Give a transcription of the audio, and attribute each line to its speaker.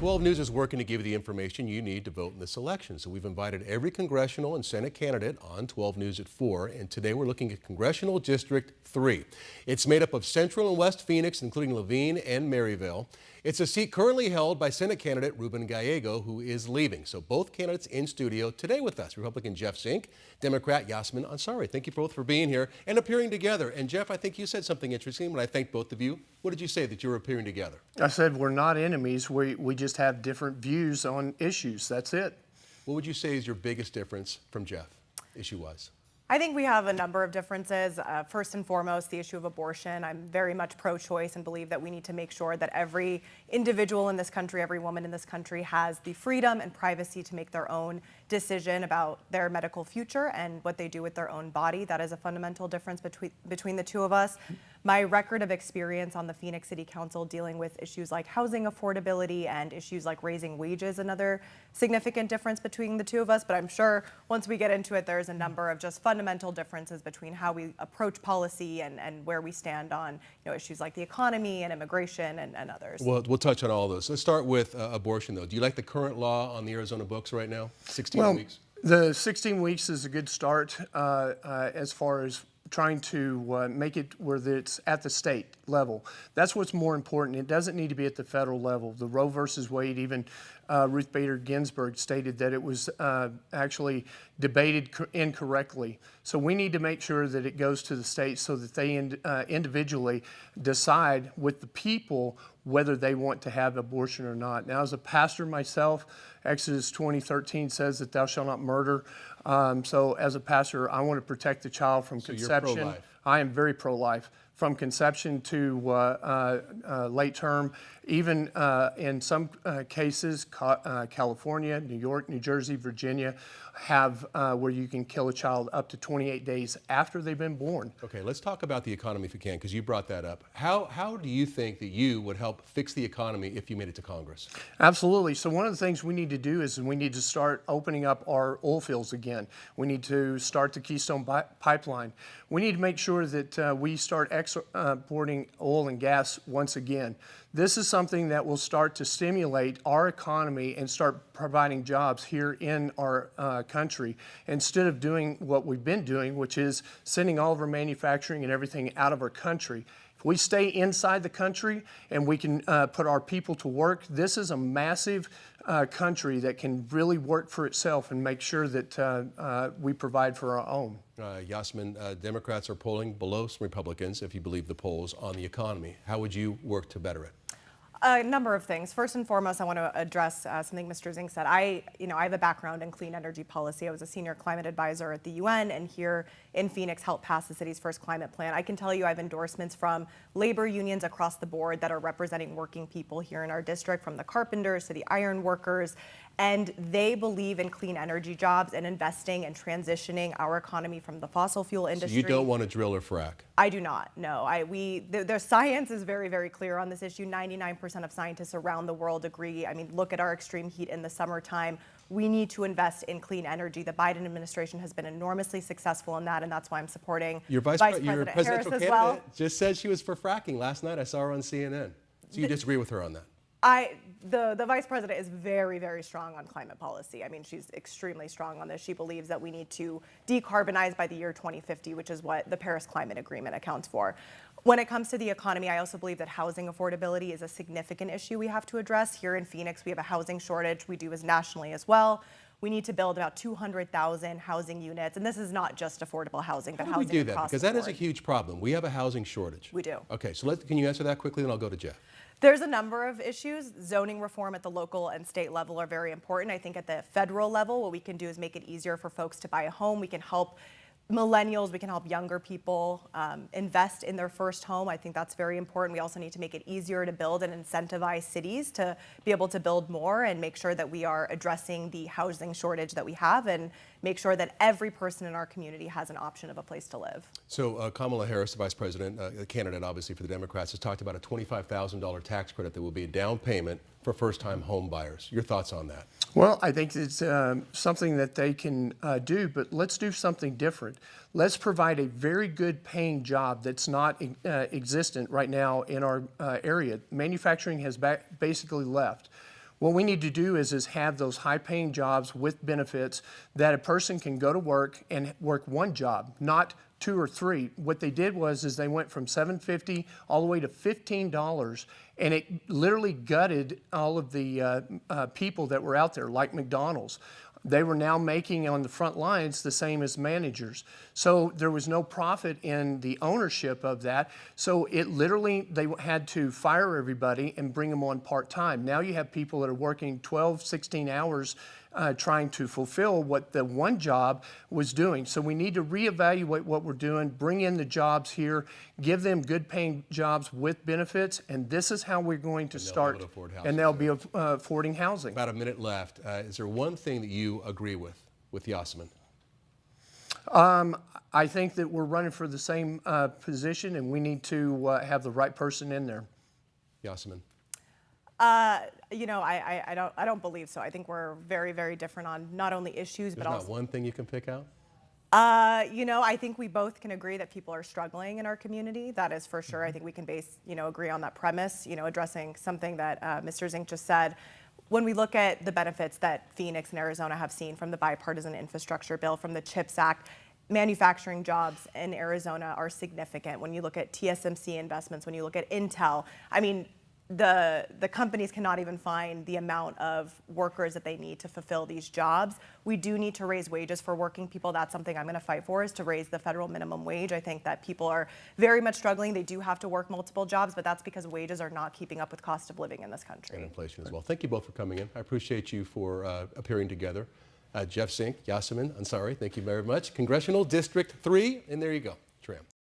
Speaker 1: 12 News is working to give you the information you need to vote in this election. So we've invited every congressional and Senate candidate on 12 News at 4. And today we're looking at Congressional District 3. It's made up of Central and West Phoenix, including Laveen and Maryville. It's a seat currently held by Senate candidate Ruben Gallego, who is leaving. So both candidates in studio today with us. Republican Jeff Zink, Democrat Yassamin Ansari. Thank you both for being here and appearing together. And Jeff, I think you said something interesting when I thanked both of you. What did you say that you were appearing together?
Speaker 2: I said we're not enemies. We just have different views on issues. That's it.
Speaker 1: What would you say is your biggest difference from Jeff, issue-wise?
Speaker 3: I think we have a number of differences. First and foremost, the issue of abortion. I'm very much pro-choice and believe that we need to make sure that every individual in this country, every woman in this country has the freedom and privacy to make their own decision about their medical future and what they do with their own body. That is a fundamental difference between the two of us. My record of experience on the Phoenix City Council dealing with issues like housing affordability and issues like raising wages, another significant difference between the two of us. But I'm sure once we get into it, there's a number of just fundamental differences between how we approach policy and where we stand on issues like the economy and immigration and others.
Speaker 1: Well, we'll touch on all those. Let's start with abortion, though. Do you like the current law on the Arizona books right now, 16 weeks?
Speaker 2: The 16 weeks is a good start as far as trying to make it where it's at the state level. That's what's more important. It doesn't need to be at the federal level. The Roe versus Wade, even Ruth Bader Ginsburg stated that it was actually debated incorrectly. So we need to make sure that it goes to the states so that they individually decide with the people whether they want to have abortion or not. Now, as a pastor myself, Exodus 20:13 says that thou shalt not murder. So as a pastor, I want to protect the child from conception.
Speaker 1: You're pro-life.
Speaker 2: I am very pro-life. From conception to late term, even in some cases, California, New York, New Jersey, Virginia have where you can kill a child up to 28 days after they've been born.
Speaker 1: Okay, let's talk about the economy if you can, because you brought that up. How do you think that you would help fix the economy if you made it to Congress?
Speaker 2: Absolutely. So one of the things we need to do is we need to start opening up our oil fields again. We need to start the Keystone Pipeline. We need to make sure that we start exporting oil and gas once again. This is something that will start to stimulate our economy and start providing jobs here in our country instead of doing what we've been doing, which is sending all of our manufacturing and everything out of our country. If we stay inside the country and we can put our people to work, this is a massive country that can really work for itself and make sure that we provide for our own.
Speaker 1: Yassamin, Democrats are polling below some Republicans, if you believe the polls, on the economy. How would you work to better it?
Speaker 3: A number of things. First and foremost, I want to address something Mr. Zink said. I have a background in clean energy policy. I was a senior climate advisor at the UN and here in Phoenix helped pass the city's first climate plan. I can tell you I have endorsements from labor unions across the board that are representing working people here in our district, from the carpenters to the iron workers, and they believe in clean energy jobs and investing and transitioning our economy from the fossil fuel industry.
Speaker 1: So you don't want to drill or frack?
Speaker 3: I do not, no. The science is very, very clear on this issue. 99% of scientists around the world agree. I mean, look at our extreme heat in the summertime. We need to invest in clean energy. The Biden administration has been enormously successful in that, and that's why I'm supporting
Speaker 1: your
Speaker 3: President Harris as well.
Speaker 1: Just said she was for fracking last night. I saw her on CNN. So you disagree with her on that?
Speaker 3: The vice president is very, very strong on climate policy. I mean, she's extremely strong on this. She believes that we need to decarbonize by the year 2050, which is what the Paris Climate Agreement accounts for. When it comes to the economy, I also believe that housing affordability is a significant issue we have to address. Here in Phoenix, we have a housing shortage. We do as nationally as well. We need to build about 200,000 housing units, and this is not just affordable housing, but housing across the board.
Speaker 1: How do we do that? Because that is a huge problem. We have a housing shortage.
Speaker 3: We do.
Speaker 1: Okay, so can you answer that quickly, and I'll go to Jeff.
Speaker 3: There's a number of issues. Zoning reform at the local and state level are very important. I think at the federal level, what we can do is make it easier for folks to buy a home. We can help millennials, we can help younger people invest in their first home. I think that's very important. We also need to make it easier to build and incentivize cities to be able to build more and make sure that we are addressing the housing shortage that we have and make sure that every person in our community has an option of a place to live.
Speaker 1: So Kamala Harris, the vice president, the candidate obviously for the Democrats, has talked about a $25,000 tax credit that will be a down payment for first-time home buyers. Your thoughts on that?
Speaker 2: Well, I think it's something that they can do, but let's do something different. Let's provide a very good paying job that's not existent right now in our area. Manufacturing has basically left. What we need to do is have those high-paying jobs with benefits that a person can go to work and work one job, not 2 or 3. What they did is they went from $7.50 all the way to $15, and it literally gutted all of the people that were out there, like McDonald's. They were now making on the front lines the same as managers. So there was no profit in the ownership of that. So it literally, they had to fire everybody and bring them on part-time. Now you have people that are working 12, 16 hours trying to fulfill what the one job was doing. So we need to reevaluate what we're doing, bring in the jobs here, give them good paying jobs with benefits, and this is how we're going to start. And they'll be affording housing.
Speaker 1: About a minute left. Is there one thing that you agree with Yassamin?
Speaker 2: I think that we're running for the same position, and we need to have the right person in there.
Speaker 1: Yassamin?
Speaker 3: You know, I don't believe so. I think we're very, very different on not only issues, but also.
Speaker 1: There's not one thing you can pick out?
Speaker 3: You know, I think we both can agree that people are struggling in our community. That is for sure. I think we can agree on that premise, addressing something that Mr. Zink just said. When we look at the benefits that Phoenix and Arizona have seen from the bipartisan infrastructure bill, from the CHIPS Act, manufacturing jobs in Arizona are significant. When you look at TSMC investments, when you look at Intel, I mean, the companies cannot even find the amount of workers that they need to fulfill these jobs. We do need to raise wages for working people. That's something I'm going to fight for, is to raise the federal minimum wage. I think that people are very much struggling. They do have to work multiple jobs, but that's because wages are not keeping up with cost of living in this country.
Speaker 1: And inflation as well. Thank you both for coming in. I appreciate you for appearing together. Jeff Zink, Yassamin, Ansari, thank you very much. Congressional District 3, and there you go. Tram.